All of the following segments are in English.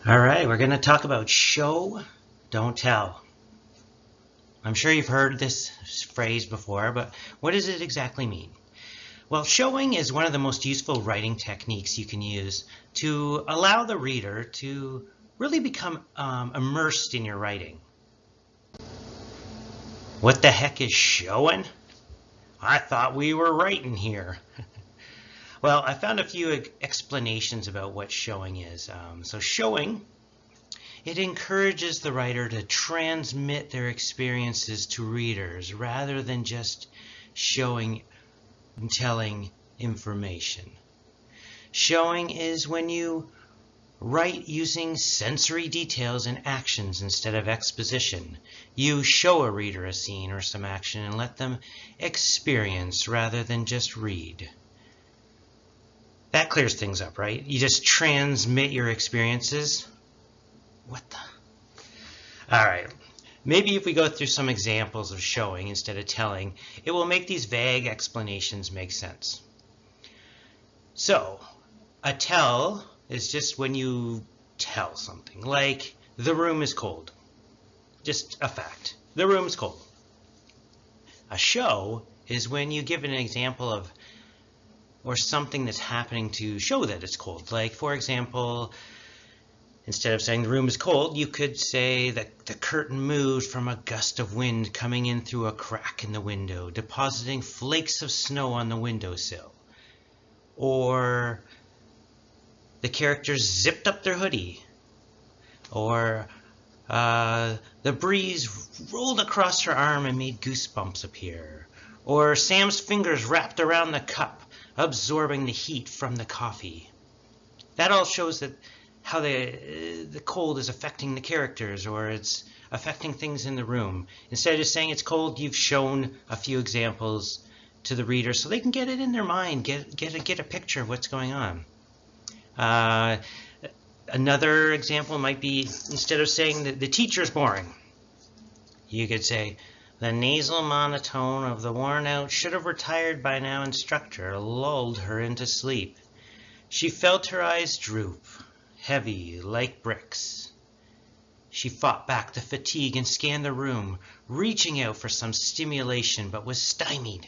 All right, we're going to talk about show, don't tell. I'm sure you've heard this phrase before, but what does it exactly mean? Well, showing is one of the most useful writing techniques you can use to allow the reader to really become immersed in your writing. What the heck is showing? I thought we were writing here. Well, I found a few explanations about what showing is. So showing, it encourages the writer to transmit their experiences to readers rather than just showing and telling information. Showing is when you write using sensory details and actions instead of exposition. You show a reader a scene or some action and let them experience rather than just read. That clears things up, right? You just transmit your experiences. What the? All right. Maybe if we go through some examples of showing instead of telling, it will make these vague explanations make sense. So, a tell is just when you tell something, like the room is cold. Just a fact. The room is cold. A show is when you give an example of or something that's happening to show that it's cold. Like, for example, instead of saying the room is cold, you could say that the curtain moved from a gust of wind coming in through a crack in the window, depositing flakes of snow on the windowsill. Or the characters zipped up their hoodie. Or the breeze rolled across her arm and made goosebumps appear. Or Sam's fingers wrapped around the cup, absorbing the heat from the coffee. That all shows that how the cold is affecting the characters, or it's affecting things in the room. Instead of just saying it's cold, you've shown a few examples to the reader so they can get it in their mind, get a picture of what's going on. Another example might be, instead of saying that the teacher's boring, you could say, the nasal monotone of the worn-out, should-have-retired-by-now instructor lulled her into sleep. She felt her eyes droop, heavy like bricks. She fought back the fatigue and scanned the room, reaching out for some stimulation, but was stymied.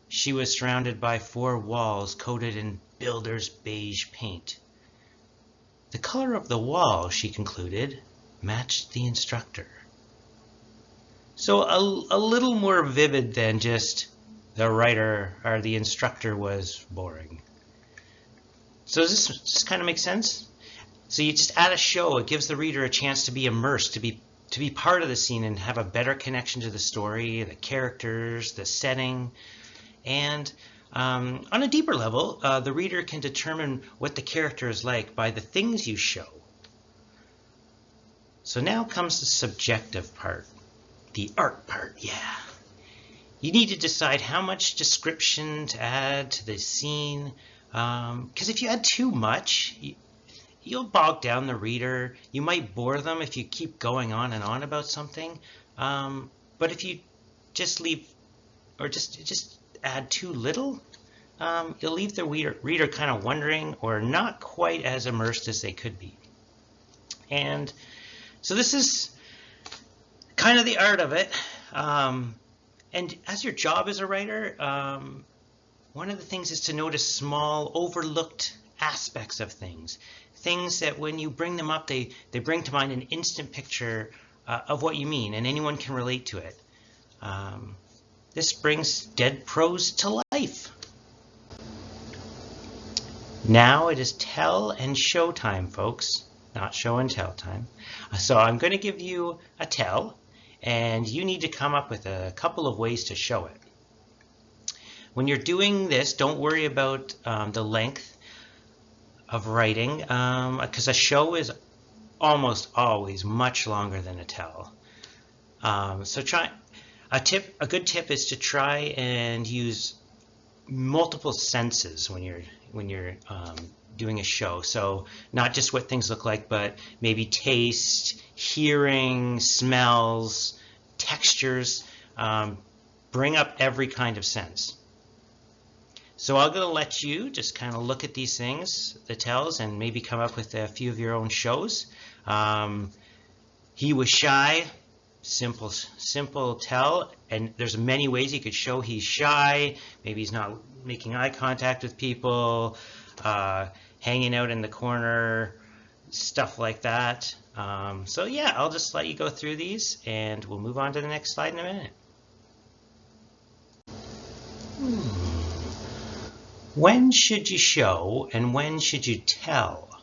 She was surrounded by 4 walls coated in builder's beige paint. The color of the wall, she concluded, matched the instructor. So a little more vivid than just the writer or the instructor was boring. So does this kind of make sense? So you just add a show. It gives the reader a chance to be immersed, to be part of the scene and have a better connection to the story, the characters, the setting. And on a deeper level, the reader can determine what the character is like by the things you show. So now comes the subjective part. The art part, yeah. You need to decide how much description to add to the scene, because if you add too much, you'll bog down the reader. You might bore them if you keep going on and on about something. But if you just leave, or just add too little, you'll leave the reader kind of wondering or not quite as immersed as they could be. And so this is kind of the art of it. And as your job as a writer, one of the things is to notice small, overlooked aspects of things. Things that when you bring them up, they bring to mind an instant picture of what you mean, and anyone can relate to it. This brings dead prose to life. Now it is tell and show time, folks, not show and tell time. So I'm going to give you a tell, and you need to come up with a couple of ways to show it. When you're doing this, don't worry about the length of writing, because a show is almost always much longer than a tell. So a good tip is to try and use multiple senses when you're doing a show. So not just what things look like, but maybe taste, hearing, smells, textures. Bring up every kind of sense. So I'm going to let you just kind of look at these things, the tells, and maybe come up with a few of your own shows. He was shy, simple tell, and there's many ways you could show he's shy. Maybe he's not making eye contact with people, hanging out in the corner, stuff like that. So yeah, I'll just let you go through these and we'll move on to the next slide in a minute. When should you show and when should you tell?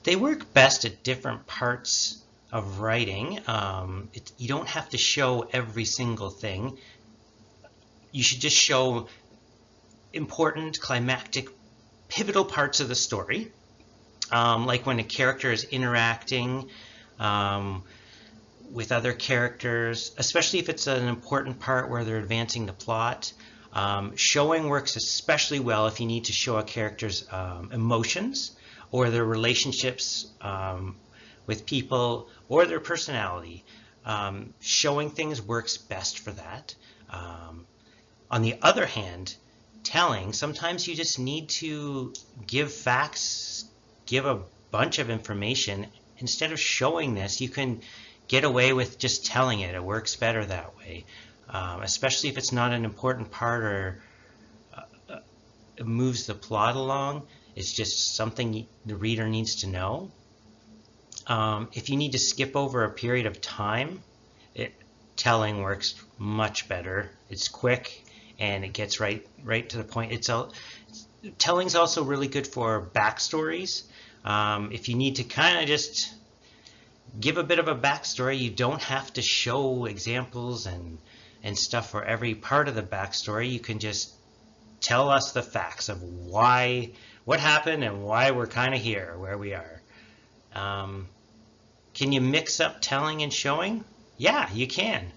They work best at different parts of writing. You don't have to show every single thing. You should just show important, climactic, pivotal parts of the story. Like when a character is interacting with other characters, especially if it's an important part where they're advancing the plot. Showing works especially well if you need to show a character's emotions or their relationships with people or their personality. Showing things works best for that. On the other hand, telling, sometimes you just need to give facts, give a bunch of information. Instead of showing this, you can get away with just telling it. It works better that way. Especially if it's not an important part or it moves the plot along. It's just something the reader needs to know. If you need to skip over a period of time, telling works much better. It's quick and it gets right to the point. Telling's also really good for backstories. If you need to kind of just give a bit of a backstory, you don't have to show examples and stuff for every part of the backstory. You can just tell us the facts of what happened and why we're kind of here where we are. Can you mix up telling and showing? Yeah, you can.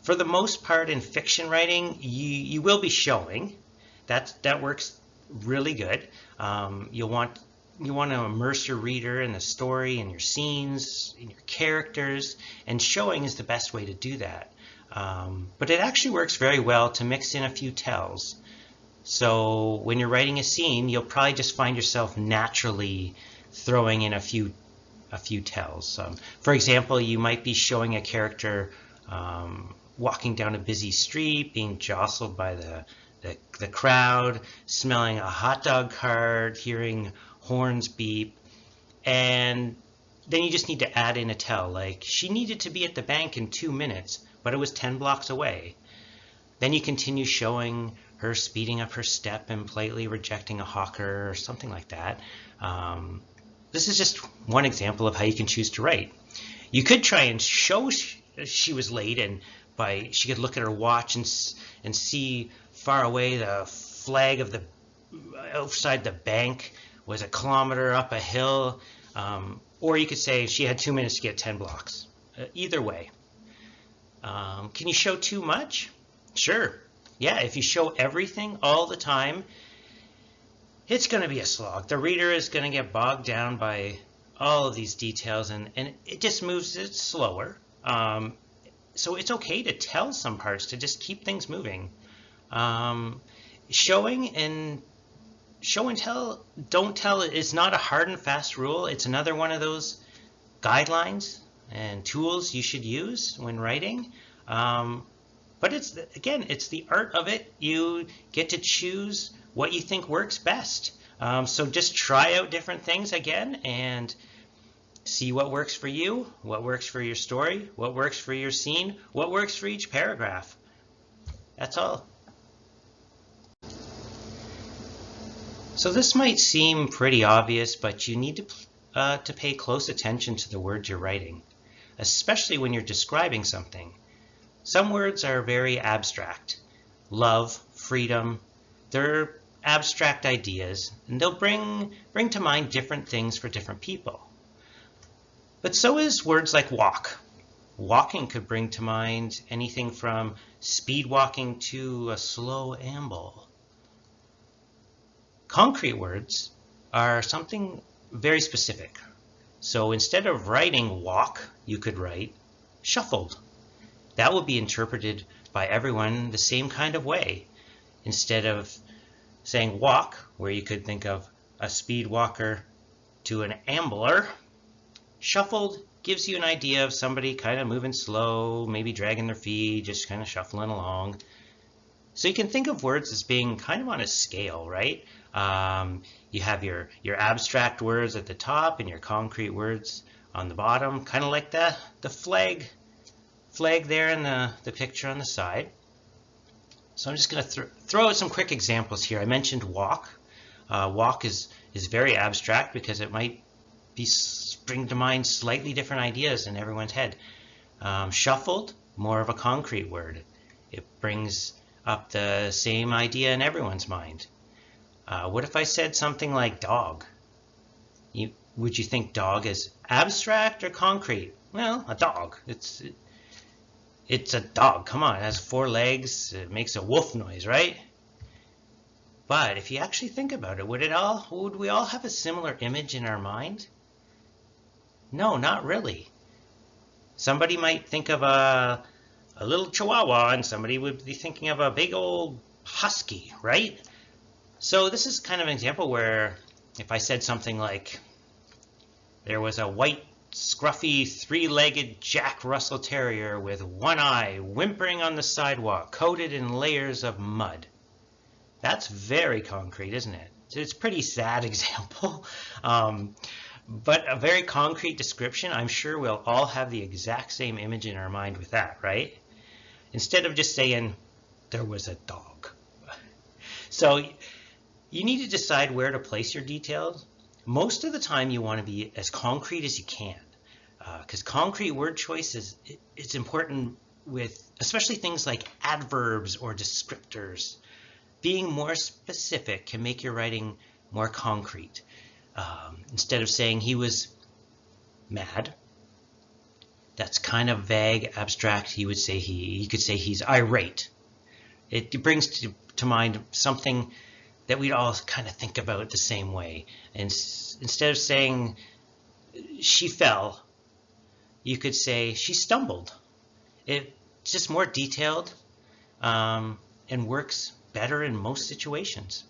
For the most part in fiction writing, you will be showing. That works really good. You want to immerse your reader in the story and your scenes, in your characters, and showing is the best way to do that. But it actually works very well to mix in a few tells. So when you're writing a scene, you'll probably just find yourself naturally throwing in a few tells. For example, you might be showing a character walking down a busy street, being jostled by the crowd, smelling a hot dog cart, hearing horns beep, and then you just need to add in a tell, like she needed to be at the bank in 2 minutes, but it was 10 blocks away. Then you continue showing her speeding up her step and politely rejecting a hawker or something like that. This is just one example of how you can choose to write. You could try and show she was late, and she could look at her watch and see far away the flag of the outside the bank was a kilometer up a hill, or you could say she had 2 minutes to get 10 blocks. Either way. Can you show too much? Sure. Yeah, if you show everything all the time, it's going to be a slog. The reader is going to get bogged down by all of these details, and it just moves it slower. So it's okay to tell some parts, to just keep things moving. Show and tell, don't tell is not a hard and fast rule. It's another one of those guidelines and tools you should use when writing. But it's the art of it. You get to choose what you think works best. So just try out different things again and see what works for you, what works for your story, what works for your scene, what works for each paragraph. That's all. So this might seem pretty obvious, but you need to pay close attention to the words you're writing, especially when you're describing something. Some words are very abstract. Love, freedom, they're abstract ideas, and they'll bring to mind different things for different people. But so is words like walk. Walking could bring to mind anything from speed walking to a slow amble. Concrete words are something very specific. So instead of writing walk, you could write shuffled. That will be interpreted by everyone the same kind of way. Instead of saying walk, where you could think of a speed walker to an ambler, shuffled gives you an idea of somebody kind of moving slow, maybe dragging their feet, just kind of shuffling along. So you can think of words as being kind of on a scale, right? You have your abstract words at the top and your concrete words on the bottom, kind of like the flag there in the picture on the side. So I'm just going to throw out some quick examples here. I mentioned walk. Walk is very abstract because it might bring to mind slightly different ideas in everyone's head. Shuffled, more of a concrete word. It brings up the same idea in everyone's mind. What if I said something like dog? Would you think dog is abstract or concrete? Well, a dog. It's a dog. Come on, it has 4 legs. It makes a woof noise, right? But if you actually think about it, would we all have a similar image in our mind? No, not really. Somebody might think of a little chihuahua, and somebody would be thinking of a big old husky, right? So this is kind of an example where if I said something like, there was a white, scruffy, 3-legged Jack Russell Terrier with one eye whimpering on the sidewalk, coated in layers of mud. That's very concrete, isn't it? It's a pretty sad example, but a very concrete description. I'm sure we'll all have the exact same image in our mind with that, right? Instead of just saying, there was a dog. So you need to decide where to place your details. Most of the time you want to be as concrete as you can, because concrete word choice it's important with especially things like adverbs or descriptors. Being more specific can make your writing more concrete. Instead of saying he was mad, that's kind of vague, abstract. He could say he's irate. It brings to mind something that we'd all kind of think about the same way. And instead of saying she fell, you could say she stumbled. It's just more detailed and works better in most situations.